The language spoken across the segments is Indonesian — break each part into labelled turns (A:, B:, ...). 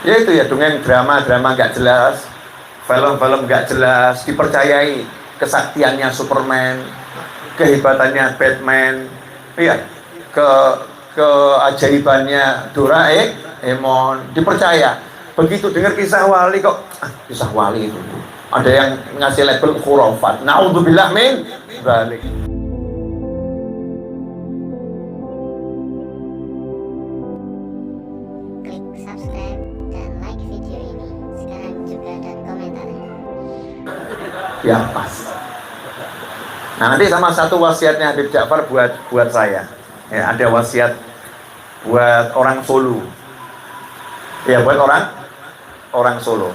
A: Ya itu ya, dongeng drama-drama nggak jelas, film-film nggak jelas, dipercayai kesaktiannya Superman, kehebatannya Batman, iya, ke keajaibannya Doraemon, dipercaya. Begitu dengar kisah wali kok, kisah wali itu ada yang ngasih label khurafat. Naudzubillah min dzalik.
B: Klik subscribe dan like video ini. Sekarang juga dan komentar.
A: Ya pas. Nah, nanti sama satu wasiatnya Habib Ja'far buat saya. Ya, ada wasiat buat orang Solo. Ya, buat orang Solo.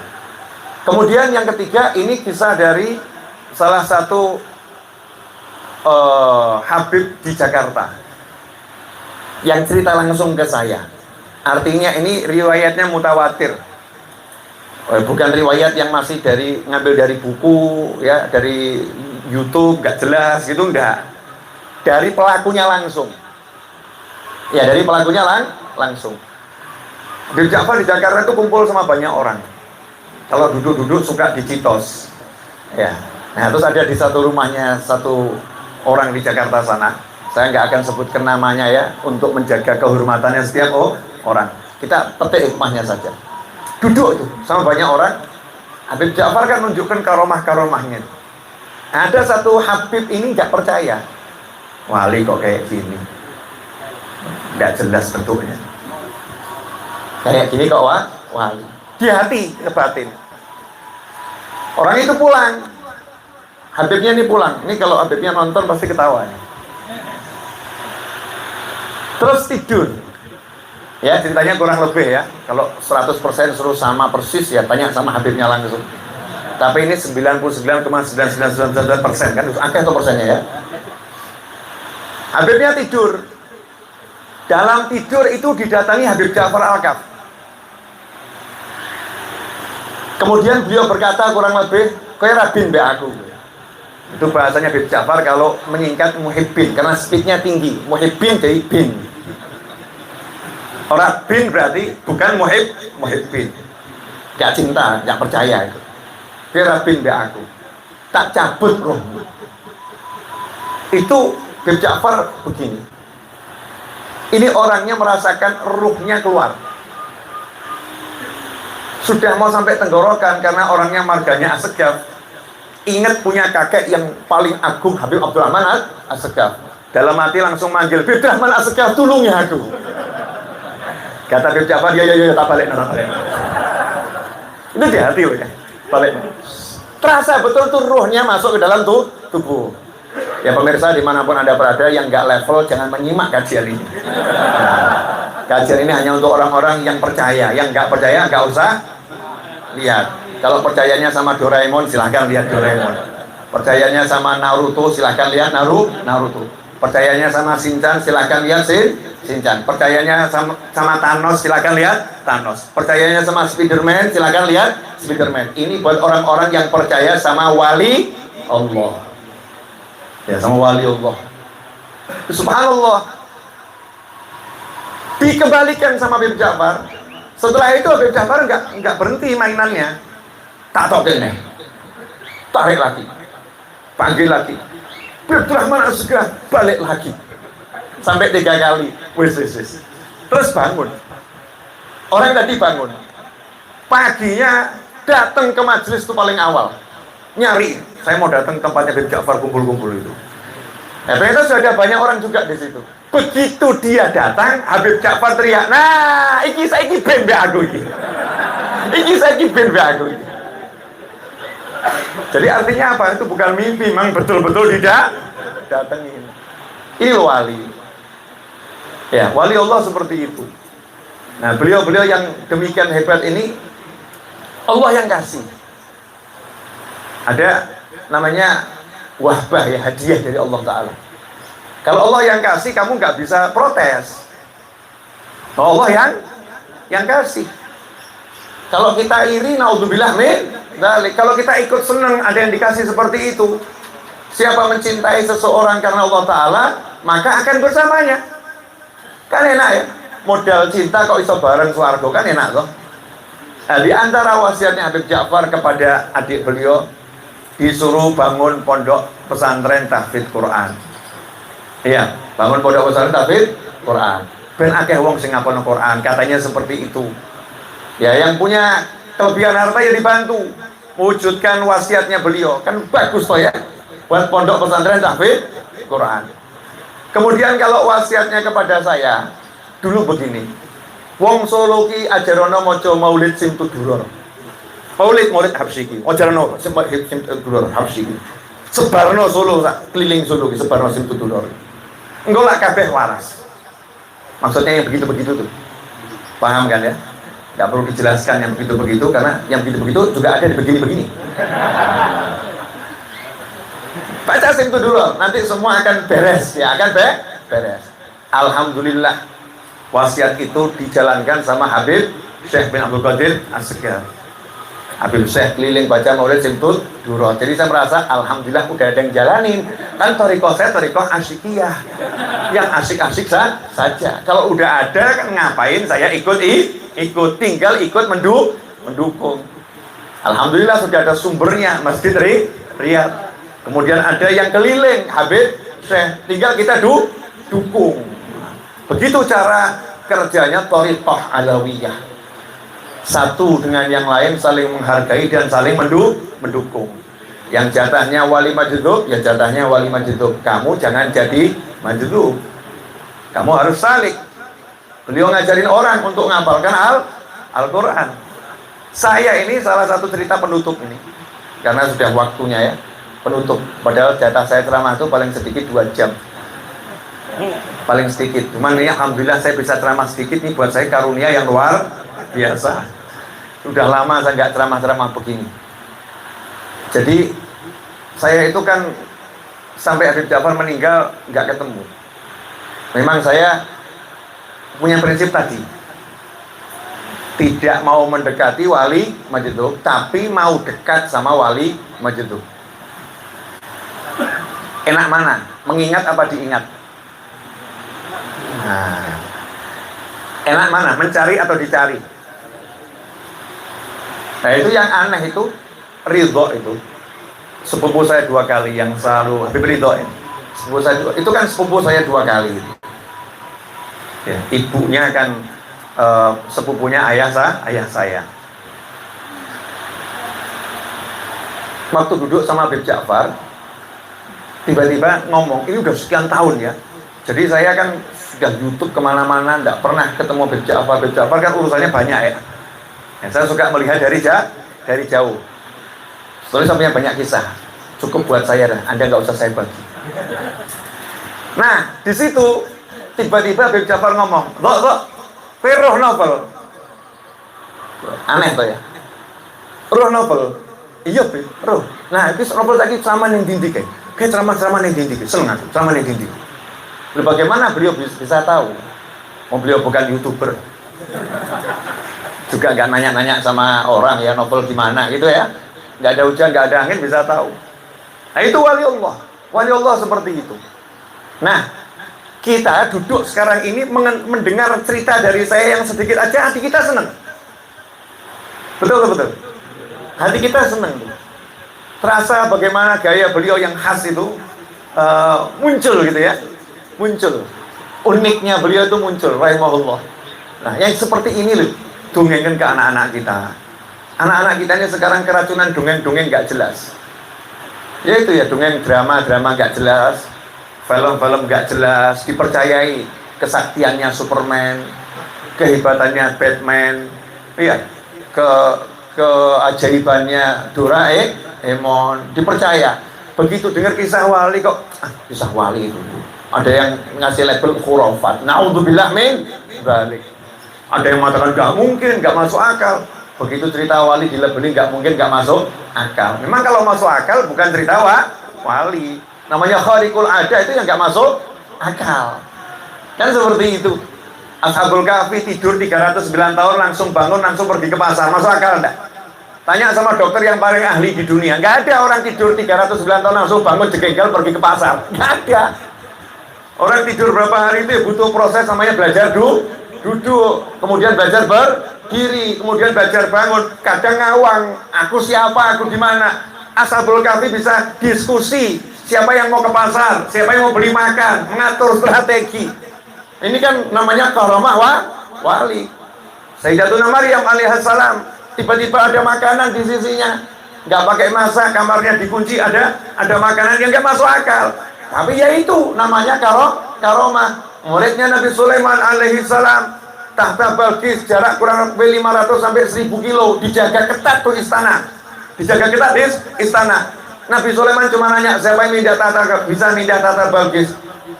A: Kemudian yang ketiga, ini kisah dari salah satu Habib di Jakarta yang cerita langsung ke saya. Artinya ini riwayatnya mutawatir. Bukan riwayat yang masih ngambil dari buku, ya, dari YouTube, nggak jelas gitu, enggak. Dari pelakunya langsung. Ya, dari pelakunya langsung. Habib Ja'far di Jakarta itu kumpul sama banyak orang. Kalau duduk-duduk suka dicitos. Ya. Nah, terus ada di satu rumahnya satu orang di Jakarta sana. Saya nggak akan sebutkan namanya ya, untuk menjaga kehormatannya setiap orang. Kita petik hikmahnya saja. Duduk itu sama banyak orang. Habib Ja'far kan nunjukkan karomah-karomahnya. Ada satu Habib ini nggak percaya, wali kok kayak gini, nggak jelas bentuknya, kayak gini kok wali. Di hati ngebatin. Orang itu pulang. Habibnya ini pulang. Ini kalau Habibnya nonton pasti ketawa. Terus tidur. Ya, ceritanya kurang lebih ya. Kalau 100% suruh sama persis ya tanya sama Habibnya langsung. Tapi ini 99,9999% kan, angka itu persennya ya. Habibnya tidur. Dalam tidur itu didatangi Habib Ja'far Al-Kaf. Kemudian beliau berkata kurang lebih, "Kowe rabin mbek aku." Itu bahasanya Habib Ja'far kalau menyingkat muhibbin, karena speednya tinggi. Muhibbin jadi bin. Orang bin berarti bukan muhibbin. Gak cinta, gak percaya itu. Kowe rabin mbek aku, tak cabut roh. Itu Habib Ja'far begini. Ini orangnya merasakan ruhnya keluar. Sudah mau sampai tenggorokan karena orangnya marganya Assegaf. Ingat punya kakek yang paling agung, Habib Abdurrahman Assegaf. Dalam hati langsung manggil, "Habib Rahman Assegaf, tolong ya aku." Kata Habib Ja'far, ya tak balik. Itu di hati loh ya, balik. Terasa betul tuh ruhnya masuk ke dalam tubuh. Ya pemirsa dimanapun Anda berada yang nggak level, jangan menyimak kajian ini. Kajian ini hanya untuk orang-orang yang percaya. Yang nggak percaya nggak usah lihat. Kalau percayanya sama Doraemon, silahkan lihat Doraemon. Percayanya sama Naruto, silahkan lihat Naruto. Percayanya sama Shinchan, silahkan lihat Shinchan. Percayanya sama Thanos, silahkan lihat Thanos. Percayanya sama Spiderman, silahkan lihat Spiderman. Ini buat orang-orang yang percaya sama wali Allah. Ya, sama wali Allah. Subhanallah. Dikembalikan sama Habib Ja'far. Setelah itu Habib Ja'far nggak berhenti mainannya. Tak tahu deh, tarik lagi, panggil lagi. Habib Rahman Assegaf, balik lagi. Sampai 3 kali. Wis. Terus bangun. Orang tadi bangun. Paginya datang ke majelis itu paling awal. Nyari, saya mau datang tempatnya Habib Ja'far kumpul-kumpul itu. Nah, ternyata sudah ada banyak orang juga di situ. Begitu dia datang, Habib Ja'far teriak, "Nah, iki saiki ben mbek aku iki. Iki saiki ben mbek aku iki." Jadi artinya apa? Itu bukan mimpi, memang betul-betul tidak datengin. Ini wali. Ya, wali Allah seperti itu. Nah, beliau-beliau yang demikian hebat ini Allah yang kasih. Ada namanya wahbah ya, hadiah dari Allah Ta'ala. Kalau Allah yang kasih, kamu nggak bisa protes. Allah yang kasih. Kalau kita iri, naudzubillah min dzalik. Kalau kita ikut senang ada yang dikasih seperti itu, siapa mencintai seseorang karena Allah Ta'ala, maka akan bersamanya. Kan enak ya, modal cinta kok iso bareng swarga, kan enak loh. Nah, di antara wasiatnya Habib Ja'far kepada adik beliau, disuruh bangun pondok pesantren tahfidz Quran. Iya, bangun pondok pesantren tahfidz Quran. Ben akeh wong sing ngapalno Quran, katanya seperti itu. Ya, yang punya kelebihan harta ya dibantu wujudkan wasiatnya beliau. Kan bagus toh ya, buat pondok pesantren tahfidz Quran. Kemudian kalau wasiatnya kepada saya, dulu begini. Wong Solo ki ajarono maca maulid sing tuduror. Maulid habsiki. Ajarono sing tuduror habsiki. Sebarno Solo sak keliling Solo ki sebarno sing tuduror. Engko lak kabeh waras. Maksudnya yang begitu-begitu tuh. Paham kan ya? Nggak perlu dijelaskan yang begitu-begitu, karena yang begitu-begitu juga ada di begini-begini. Baca sing itu dulu, nanti semua akan beres ya, akan beres. Alhamdulillah, wasiat itu dijalankan sama Habib Syekh bin Abdul Qadir As-Segar. Habib Syekh keliling baca maulid simtud duro. Jadi saya merasa alhamdulillah udah ada yang jalanin. Kan thariqah saya thariqah asyikiyah, yang asik-asik saja. Kalau udah ada kan ngapain saya ikut, tinggal ikut mendukung. Alhamdulillah sudah ada sumbernya, Masjid Riyadh. Kemudian ada yang keliling Habib Syekh, tinggal kita dukung. Begitu cara kerjanya thariqah alawiyah. Satu dengan yang lain saling menghargai dan saling mendukung. Yang jatahnya wali majdub, ya jatahnya wali majdub. Kamu jangan jadi majdub. Kamu harus salik. Beliau ngajarin orang untuk ngapalkan Al-Quran. Saya ini salah satu cerita penutup ini, karena sudah waktunya ya, penutup. Padahal jatah saya ceramah itu paling sedikit 2 jam. Paling sedikit. Cuman ini alhamdulillah saya bisa ceramah sedikit, nih buat saya karunia yang luar biasa. Sudah lama saya nggak ceramah-ceramah begini. Jadi saya itu kan sampai Habib Ja'far meninggal nggak ketemu. Memang saya punya prinsip tadi, tidak mau mendekati wali majdub, tapi mau dekat sama wali majdub. Enak mana? Mengingat apa diingat? Nah, enak mana? Mencari atau dicari? Nah, itu yang aneh itu, Ridho itu sepupu saya 2 kali yang selalu Habib Ridho ya. Sepupu saya, itu kan sepupu saya 2 kali ya, ibunya kan sepupunya ayah saya. Waktu duduk sama Habib Ja'far, tiba-tiba ngomong, ini udah sekian tahun ya, jadi saya kan sudah YouTube kemana-mana, nggak pernah ketemu Habib Ja'far. Habib Ja'far kan urusannya banyak ya. Saya suka melihat dari jauh. Soalnya saya punya banyak kisah, cukup buat saya dah. Anda nggak usah saya bagi. Nah, di situ tiba-tiba Habib Ja'far ngomong, roh novel. Aneh tuh ya. Roh novel. Iya, roh. Nah, itu novel lagi ceramah yang dindi kayak ceramah yang dindi. Seneng aku, ceramah yang dindi. Bagaimana beliau bisa tahu? Oh, beliau bukan YouTuber. Juga nggak nanya-nanya sama orang ya novel gimana gitu ya, nggak ada hujan, nggak ada angin bisa tahu. Nah, itu wali Allah seperti itu. Nah, kita duduk sekarang ini mendengar cerita dari saya yang sedikit aja, hati kita senang. Betul. Hati kita senang. Terasa bagaimana gaya beliau yang khas itu muncul gitu ya, muncul. Uniknya beliau itu muncul, rahimahullah. Nah, yang seperti ini loh, dongengkan ke anak-anak kita. Anak-anak kita ini sekarang keracunan dongeng-dongeng gak jelas. Ya itu ya, dongeng drama gak jelas, film-film gak jelas, dipercayai kesaktiannya Superman, kehebatannya Batman, iya, keajaibannya Doraemon, dipercaya. Begitu dengar kisah wali kok, kisah wali itu. Ada yang ngasih label khurafat. Naudzubillah min dzalik. Ada yang mengatakan nggak mungkin, nggak masuk akal. Begitu cerita wali dilabeli nggak mungkin, nggak masuk akal. Memang kalau masuk akal bukan cerita wali. Namanya khariqul ada, itu yang nggak masuk akal. Kan seperti itu. Ashabul Kahfi tidur 309 tahun langsung bangun, langsung pergi ke pasar. Masuk akal enggak? Tanya sama dokter yang paling ahli di dunia. Nggak ada orang tidur 309 tahun langsung bangun jegel pergi ke pasar. Nggak ada. Orang tidur berapa hari itu butuh proses namanya belajar duduk, kemudian belajar diri, kemudian belajar bangun, kadang ngawang, aku siapa, aku di mana. Ashabul Kahfi bisa diskusi, siapa yang mau ke pasar, siapa yang mau beli makan, mengatur strategi. Ini kan namanya karamah wali. Sayyidatuna Maryam alaihissalam, tiba-tiba ada makanan di sisinya, nggak pakai masak, kamarnya dikunci, ada makanan yang nggak masuk akal. Tapi ya itu namanya karomah. Muridnya Nabi Sulaiman alaihissalam, tahta Balkis, jarak kurang lebih 500 sampai 1000 kilo, dijaga ketat tuh istana. Dijaga ketat di istana. Nabi Sulaiman cuma nanya, siapa yang bisa mindah tahta Balkis?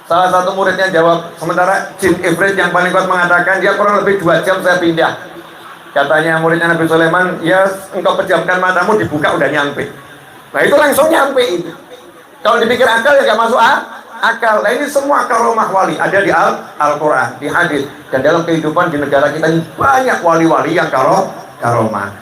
A: Salah satu muridnya jawab, sementara jin Ifrit yang paling kuat mengatakan, dia kurang lebih 2 jam saya pindah. Katanya muridnya Nabi Sulaiman, ya engkau pejamkan matamu, dibuka udah nyampe. Nah itu langsung nyampe itu. Kalau dipikir akal ya gak masuk akal. Nah ini semua karomah wali ada di Al-Quran, di hadis, dan dalam kehidupan di negara kita ini banyak wali-wali yang karomah.